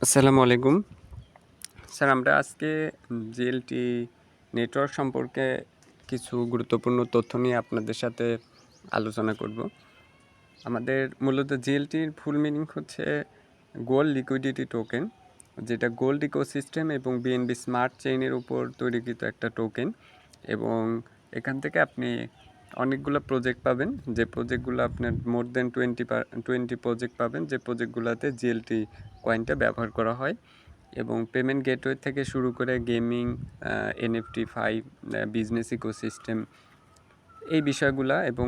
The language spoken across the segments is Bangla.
আসসালামু আলাইকুম। স্যার আমরা আজকে জিএলটি নেটওয়ার্ক সম্পর্কে কিছু গুরুত্বপূর্ণ তথ্য নিয়ে আপনাদের সাথে আলোচনা করব। আমাদের মূলত জিএলটির ফুল মিনিং হচ্ছে গোল্ড লিকুইডিটি টোকেন, যেটা গোল্ড ইকোসিস্টেম এবং বিএনবি স্মার্ট চেইনের উপর তৈরিকৃত একটা টোকেন। এবং এখান থেকে আপনি অনেকগুলো প্রজেক্ট পাবেন, যে প্রজেক্টগুলো আপনার মোর দেন 20 প্রজেক্ট পাবেন, যে প্রজেক্টগুলোতে জিএলটি কয়েনটা ব্যবহার করা হয়। এবং পেমেন্ট গেটওয়ে থেকে শুরু করে গেমিং, এনএফটি 5, বিজনেস ইকোসিস্টেম, এই বিষয়গুলা এবং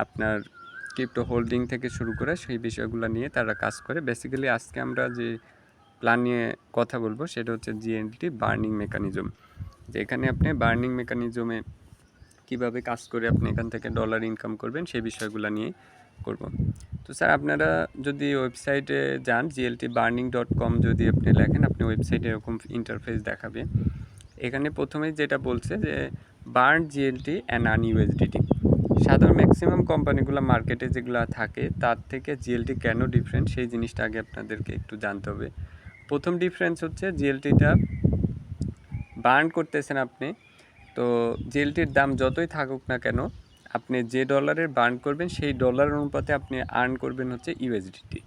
আপনার ক্রিপ্টো হোল্ডিং থেকে শুরু করে সেই বিষয়গুলো নিয়ে তারা কাজ করে। বেসিক্যালি আজকে আমরা যে প্ল্যান নিয়ে কথা বলবো সেটা হচ্ছে জিএলটি বার্নিং মেকানিজম, যে এখানে আপনি বার্নিং মেকানিজমে কীভাবে কাজ করে আপনি এখান থেকে ডলার ইনকাম করবেন সেই বিষয়গুলো নিয়ে করব। তো স্যার আপনারা যদি ওয়েবসাইটে যান gltburning.com, যদি আপনি লেখেন আপনি ওয়েবসাইটে এরকম ইন্টারফেস দেখাবে। এখানে প্রথমেই যেটা বলছে যে burn GLT and earn USDT. সাধারণ ম্যাক্সিমাম কোম্পানিগুলো মার্কেটে যেগুলো থাকে তার থেকে জিএলটি কেন ডিফারেন্ট সেই জিনিসটা আগে আপনাদেরকে একটু জানতে হবে। প্রথম ডিফারেন্স হচ্ছে জিএলটিটা বার্ন করতেছেন আপনি, তো জিএলটির দাম যতই থাকুক না কেন আপনি যে ডলারের বার্ন করবেন সেই ডলার অনুপাতে আপনি আর্ন করবেন হচ্ছে ইউএসডিটি।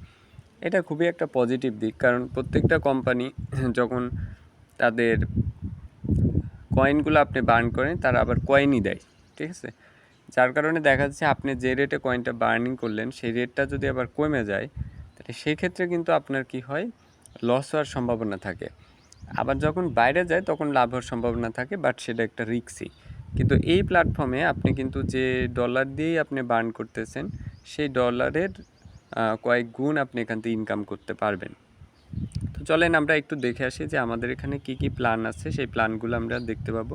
এটা খুবই একটা পজিটিভ দিক, কারণ প্রত্যেকটা কোম্পানি যখন তাদের কয়েনগুলো আপনি বার্ন করেন তারা আবার কয়েনই দেয়, ঠিক আছে? যার কারণে দেখা যাচ্ছে আপনি যে রেটে কয়েনটা বার্নিং করলেন সেই রেটটা যদি আবার কমে যায় তাহলে সেই ক্ষেত্রে কিন্তু আপনার কি হয়, লস হওয়ার সম্ভাবনা থাকে। আবার যখন বাইরে যায় তখন লাভ হওয়ার সম্ভাবনা থাকে, বাট সেটা একটা রিস্কি। কিন্তু এই প্ল্যাটফর্মে আপনি কিন্তু যে ডলার দিয়েই আপনি বার্ন করতেছেন সেই ডলারের কয়েক গুণ আপনি এখান থেকে ইনকাম করতে পারবেন। তো চলেন আমরা একটু দেখে আসি যে আমাদের এখানে কি কি প্ল্যান আছে, সেই প্ল্যানগুলো আমরা দেখতে পাবো।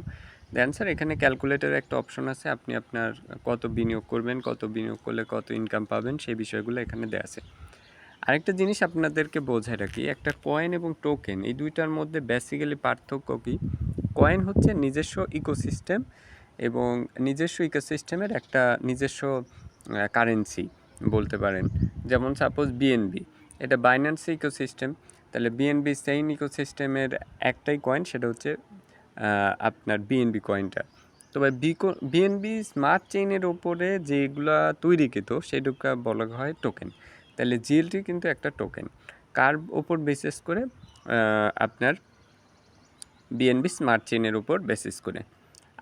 দেন স্যার এখানে ক্যালকুলেটরের একটা অপশন আছে, আপনি আপনার কত বিনিয়োগ করবেন, কত বিনিয়োগ করলে কত ইনকাম পাবেন সেই বিষয়গুলো এখানে দেওয়া আছে। আরেকটা জিনিস আপনাদেরকে বোঝায় রাখি, একটা কয়েন এবং টোকেন এই দুইটার মধ্যে বেসিক্যালি পার্থক্য কী। কয়েন হচ্ছে নিজস্ব ইকোসিস্টেম এবং নিজস্ব ইকোসিস্টেমের একটা নিজস্ব কারেন্সি বলতে পারেন। যেমন সাপোজ বিএনবি, এটা বাইন্যান্স ইকোসিস্টেম, তাহলে বিএনবি সেইম ইকোসিস্টেমের একটাই কয়েন, সেটা হচ্ছে আপনার বিএনবি কয়েনটা। তবে বিএনবি স্মার্ট চেইনের ওপরে যেগুলো তৈরিকৃত সেগুলোকে বলা হয় টোকেন। তাহলে জিএলটি কিন্তু একটা টোকেন, কার ওপর বেসিস করে, আপনার বিএনবি স্মার্ট চেইনের উপর বেসিস করে।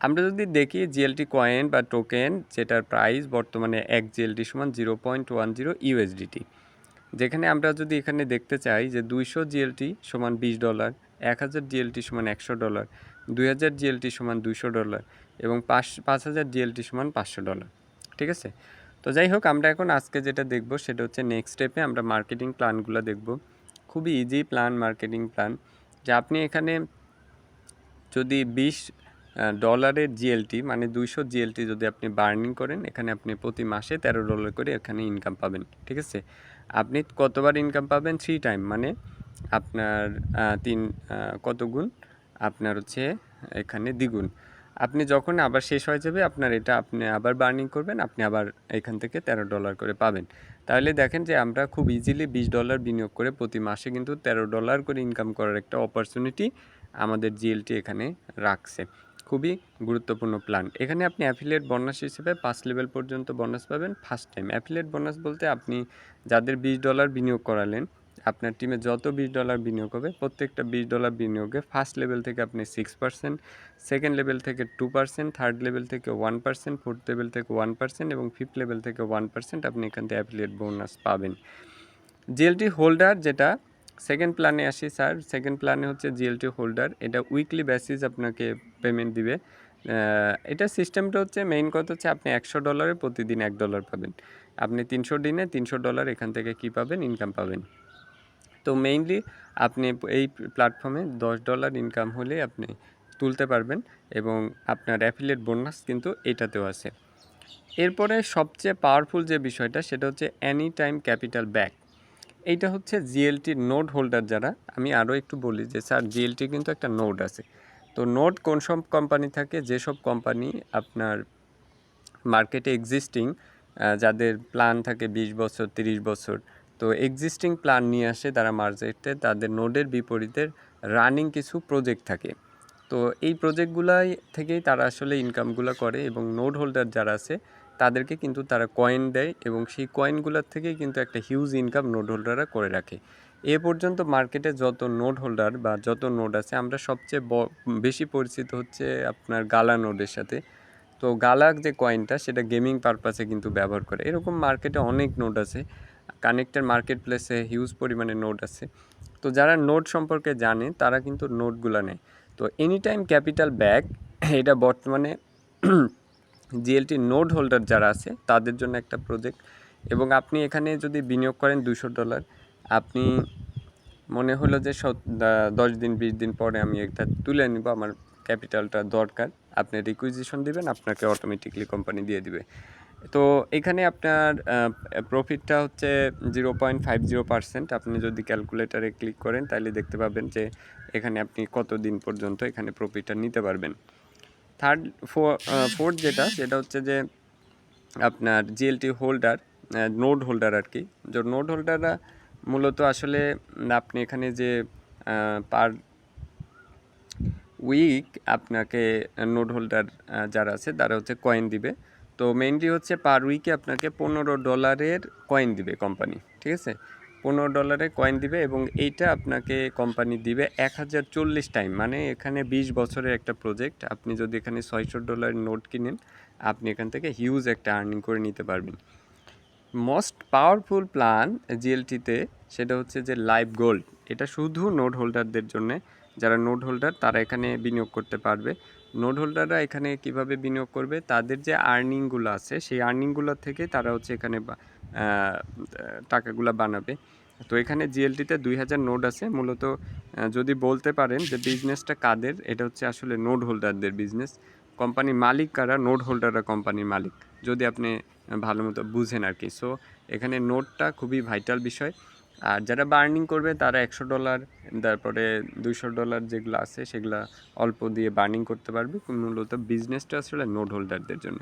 আমরা যদি দেখি জিএলটি কয়েন বা টোকেন, যেটার প্রাইস বর্তমানে এক জিএলটি সমান 0.10 ইউএসডিটি। যেখানে আমরা যদি এখানে দেখতে চাই যে 200 জিএলটি সমান $20, 1000 জিএলটি সমান $100, 2000 জিএলটি সমান $200 এবং 5000 জিএলটি সমান $500, ঠিক আছে? তো যাই হোক, আমরা এখন আজকে যেটা দেখব সেটা হচ্ছে নেক্সট স্টেপে আমরা মার্কেটিং প্ল্যানগুলো দেখব। খুবই ইজি প্ল্যান, মার্কেটিং প্ল্যান, যে আপনি এখানে যদি $20 জিএলটি মানে 200 জিএলটি যদি আপনি বার্নিং করেন, এখানে আপনি প্রতি মাসে $13 করে এখানে ইনকাম পাবেন, ঠিক আছে? আপনি কতবার ইনকাম পাবেন? 3 টাইম, মানে আপনার কত গুণ, আপনার হচ্ছে এখানে দ্বিগুণ। আপনি যখন আবার শেষ হয়ে যাবে আপনার এটা, আপনি আবার বার্নিং করবেন, আপনি আবার এখান থেকে $13 করে পাবেন। তাহলে দেখেন যে আমরা খুব ইজিলি $20 বিনিয়োগ করে প্রতি মাসে কিন্তু $13 করে ইনকাম করার একটা অপরচুনিটি আমাদের জিএলটি এখানে রাখছে। খুবই গুরুত্বপূর্ণ প্ল্যান। এখানে আপনি অ্যাফিলিয়েট বোনাস হিসেবে 5 লেভেল পর্যন্ত বোনাস পাবেন ফার্স্ট টাইম। অ্যাফিলিয়েট বোনাস বলতে আপনি যাদের $20 বিনিয়োগ করালেন, আপনার টিমে যত $20 বিনিয়োগ হবে প্রত্যেকটা $20 বিনিয়োগে ফার্স্ট লেভেল থেকে আপনি 6%, সেকেন্ড লেভেল থেকে 2%, থার্ড লেভেল থেকে 1%, ফোর্থ লেভেল থেকে 1% এবং ফিফথ লেভেল থেকে 1% আপনি এখান থেকে অ্যাফিলিয়েট বোনাস পাবেন। জিএলটি হোল্ডার, যেটা সেকেন্ড প্ল্যানে আসি স্যার, সেকেন্ড প্ল্যানে হচ্ছে জিএলটি হোল্ডার, এটা উইকলি বেসিস আপনাকে পেমেন্ট দিবে। এটা সিস্টেমটা হচ্ছে, মেইন কথা হচ্ছে আপনি $100 প্রতিদিন $1 পাবেন। আপনি 300 দিনে $300 এখান থেকে কী পাবেন, ইনকাম পাবেন। তো মেইনলি আপনি এই প্ল্যাটফর্মে $10 ইনকাম হলে আপনি তুলতে পারবেন এবং আপনার অ্যাফিলিয়েট বোনাস কিন্তু এটাতেও আছে। এরপরে সবচেয়ে পাওয়ারফুল যে বিষয়টা সেটা হচ্ছে এনি টাইম ক্যাপিটাল ব্যাক। এইটা হচ্ছে জিএলটির নোড হোল্ডার যারা, আমি আরও একটু বলি যে স্যার জিএলটি কিন্তু একটা নোড আছে। তো নোড কোন সব কোম্পানি থাকে, যেসব কোম্পানি আপনার মার্কেটে এক্সিস্টিং, যাদের প্ল্যান থাকে 20 বছর, 30 বছর, তো এক্সিস্টিং প্ল্যান নিয়ে আসে তারা মার্কেটে, তাদের নোডের বিপরীতে রানিং কিছু প্রজেক্ট থাকে। তো এই প্রজেক্টগুলাই থেকেই তারা আসলে ইনকামগুলো করে, এবং নোড হোল্ডার যারা আছে তাদেরকে কিন্তু তারা কয়েন দেয়, এবং সেই কয়েনগুলোর থেকেই কিন্তু একটা হিউজ ইনকাম নোড হোল্ডাররা করে রাখে। এ পর্যন্ত মার্কেটে যত নোড হোল্ডার বা যত নোড আছে, আমরা সবচেয়ে বেশি পরিচিত হচ্ছে আপনার গালা নোডের সাথে। তো গালাক যে কয়েনটা সেটা গেমিং পারপাসে কিন্তু ব্যবহার করে। এরকম মার্কেটে অনেক নোড আছে, কানেক্টেড মার্কেট প্লেসে হিউজ পরিমাণে নোড আছে। তো যারা নোড সম্পর্কে জানে তারা কিন্তু নোটগুলো নেয়। তো এনি টাইম ক্যাপিটাল ব্যাক এটা বর্তমানে জিএলটি নোড হোল্ডার যারা আছে তাদের জন্য একটা প্রজেক্ট, এবং আপনি এখানে যদি বিনিয়োগ করেন $200, আপনি মনে হলো যে 10 দিন 20 দিন পরে আমি এটা তুলে নিব, আমার ক্যাপিটালটা দরকার, আপনি রিকুইজিশন দিবেন, আপনাকে অটোমেটিকলি কোম্পানি দিয়ে দিবে। তো এখানে আপনার প্রফিটটা হচ্ছে 0.50%। আপনি যদি ক্যালকুলেটারে ক্লিক করেন তাহলে দেখতে পাবেন যে এখানে আপনি কত দিন পর্যন্ত এখানে প্রফিটটা নিতে পারবেন। ফোর্থ যেটা সেটা হচ্ছে যে আপনার জিএলটি হোল্ডার, নোড হোল্ডার আর কি। যে নোড হোল্ডাররা মূলত আসলে আপনি এখানে যে পার উইক আপনাকে নোড হোল্ডার যারা আছে তারা হচ্ছে কয়েন দিবে। তো মেইনলি হচ্ছে পার উইকে আপনাকে $15 কয়েন দিবে কোম্পানি, ঠিক আছে? $15 কয়েন দিবে, এবং এইটা আপনাকে কোম্পানি দিবে 1040 টাইম, মানে এখানে 20 বছরের একটা প্রজেক্ট। আপনি যদি এখানে $600 নোট কিনেন, আপনি এখান থেকে হিউজ একটা আর্নিং করে নিতে পারবেন। মোস্ট পাওয়ারফুল প্ল্যান জিএলটিতে সেটা হচ্ছে যে লাইভ গোল্ড। এটা শুধু নোড হোল্ডারদের জন্যে, যারা নোড হোল্ডার তারা এখানে বিনিয়োগ করতে পারবে। নোড হোল্ডাররা এখানে কিভাবে বিনিয়োগ করবে, তাদের যে আর্নিংগুলো আছে সেই আর্নিংগুলো থেকে তারা হচ্ছে এখানে টাকাগুলো বানাবে। তো এখানে জিএলটিতে 2000 নোড আছে। মূলত যদি বলতে পারেন যে বিজনেসটা কাদের, এটা হচ্ছে আসলে নোড হোল্ডারদের বিজনেস। কোম্পানির মালিক কারা? নোড হোল্ডাররা কোম্পানির মালিক, যদি আপনি ভালো মতো বুঝেন আর কি। সো এখানে নোটটা খুবই ভাইটাল বিষয়। আর যারা বার্নিং করবে তারা $100, তারপরে $200 যেগুলো আছে সেগুলো অল্প দিয়ে বার্নিং করতে পারবে। মূলত বিজনেসটা আসলে নোড হোল্ডারদের জন্য।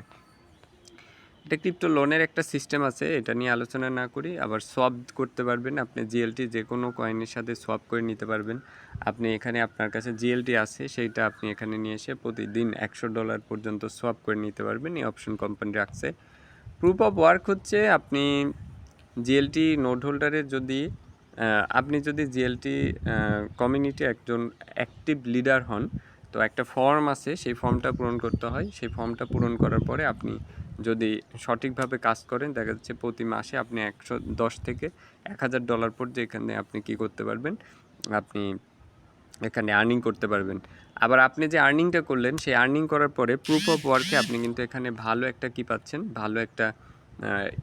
এটা ক্রিপ্টো লোনের একটা সিস্টেম আছে, এটা নিয়ে আলোচনা না করি। আবার সোয়াপ করতে পারবেন, আপনি জিএলটি যে কোনো কয়েনের সাথে সোয়াপ করে নিতে পারবেন। আপনি এখানে আপনার কাছে জিএলটি আছে সেইটা আপনি এখানে নিয়ে এসে প্রতিদিন $100 পর্যন্ত সোয়াপ করে নিতে পারবেন। এই অপশন কোম্পানি রাখছে। প্রুফ অফ ওয়ার্ক হচ্ছে আপনি জিএলটি নোড হোল্ডারের যদি আপনি যদি জিএলটি কমিউনিটি একজন অ্যাক্টিভ লিডার হন, তো একটা ফর্ম আছে, সেই ফর্মটা পূরণ করতে হয়। সেই ফর্মটা পূরণ করার পরে আপনি যদি সঠিকভাবে কাজ করেন, দেখা যাচ্ছে প্রতি মাসে আপনি $110 থেকে $1000 পর্যন্ত এখানে আপনি কি করতে পারবেন, আপনি এখানে আর্নিং করতে পারবেন। আবার আপনি যে আর্নিংটা করলেন সেই আর্নিং করার পরে প্রুফ অফ ওয়ার্কে আপনি কিন্তু এখানে ভালো একটা কি পাচ্ছেন, ভালো একটা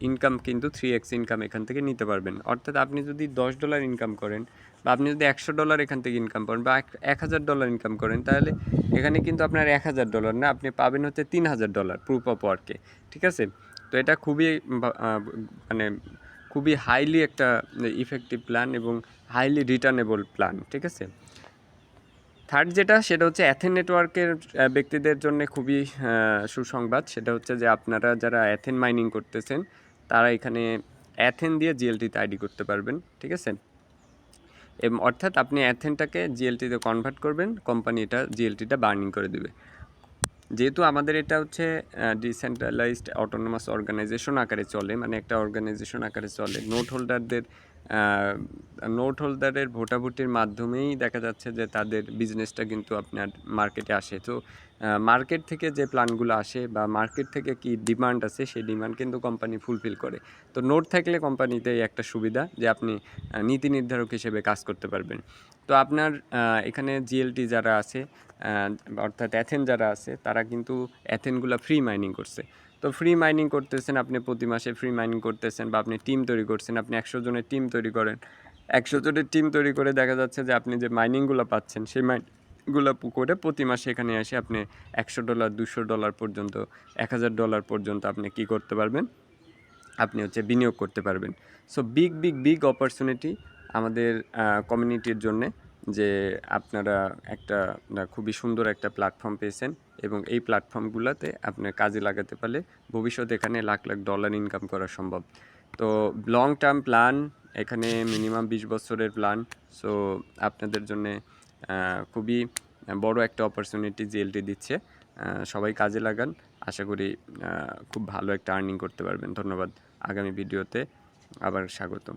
ইনকাম, কিন্তু 3x ইনকাম এখান থেকে নিতে পারবেন। অর্থাৎ আপনি যদি $10 ইনকাম করেন, বা আপনি যদি $100 এখান থেকে ইনকাম করেন, বা $1000 ইনকাম করেন, তাহলে এখানে কিন্তু আপনার $1000 না, আপনি পাবেন হচ্ছে $3000 প্রুফ অফ ওয়ার্কে, ঠিক আছে? তো এটা খুবই মানে খুবই হাইলি একটা ইফেক্টিভ প্ল্যান এবং হাইলি রিটার্নেবল প্ল্যান, ঠিক আছে? থার্ড যেটা সেটা হচ্ছে অ্যাথেন নেটওয়ার্কের ব্যক্তিদের জন্য খুবই সুসংবাদ। সেটা হচ্ছে যে আপনারা যারা অ্যাথেন মাইনিং করতেছেন তারা এখানে অ্যাথেন দিয়ে জিএলটিতে আইডি করতে পারবেন, ঠিক আছে? এবং অর্থাৎ আপনি অ্যাথেনটাকে জিএলটিতে কনভার্ট করবেন, কোম্পানি এটা জিএলটিটা বার্নিং করে দেবে। যেহেতু আমাদের এটা হচ্ছে ডিসেন্ট্রালাইজড অটোনোমাস অর্গানাইজেশন আকারে চলে, মানে একটা অর্গানাইজেশন আকারে চলে, নোট হোল্ডারের ভোটাভুটির মাধ্যমেই দেখা যাচ্ছে যে তাদের বিজনেসটা কিন্তু আপনার মার্কেটে আসে। তো মার্কেট থেকে যে প্ল্যানগুলো আসে বা মার্কেট থেকে কি ডিমান্ড আছে সেই ডিমান্ড কিন্তু কোম্পানি ফুলফিল করে। তো নোট থাকলে কোম্পানিতে একটা সুবিধা যে আপনি নীতি নির্ধারক হিসেবে কাজ করতে পারবেন। তো আপনার এখানে জিএলটি যারা আছে, অর্থাৎ অ্যাথেন যারা আছে, তারা কিন্তু অ্যাথেনগুলো ফ্রি মাইনিং করছে। তো ফ্রি মাইনিং করতেছেন, আপনি প্রতি মাসে ফ্রি মাইনিং করতেছেন, বা আপনি টিম তৈরি করছেন, আপনি 100 জনের টিম তৈরি করেন। 100 জনের টিম তৈরি করে দেখা যাচ্ছে যে আপনি যে মাইনিংগুলো পাচ্ছেন সেই মাইনগুলো করে প্রতি মাসে এখানে এসে আপনি $100, $200 পর্যন্ত, $1000 পর্যন্ত আপনি কি করতে পারবেন, আপনি হচ্ছে বিনিয়োগ করতে পারবেন। সো বিগ অপরচুনিটি আমাদের কমিউনিটির জন্যে, যে আপনারা একটা খুবই সুন্দর একটা প্ল্যাটফর্ম পেয়েছেন, এবং এই প্ল্যাটফর্মগুলোতে আপনার কাজে লাগাতে পারলে ভবিষ্যতে এখানে লাখ লাখ ডলার ইনকাম করা সম্ভব। তো লং টার্ম প্ল্যান এখানে মিনিমাম 20 বছরের প্ল্যান। সো আপনাদের জন্যে খুবই বড় একটা অপরচুনিটি জিএলটি দিচ্ছে। সবাই কাজে লাগান। আশা করি খুব ভালো একটা আর্নিং করতে পারবেন। ধন্যবাদ। আগামী ভিডিওতে আবার স্বাগতম।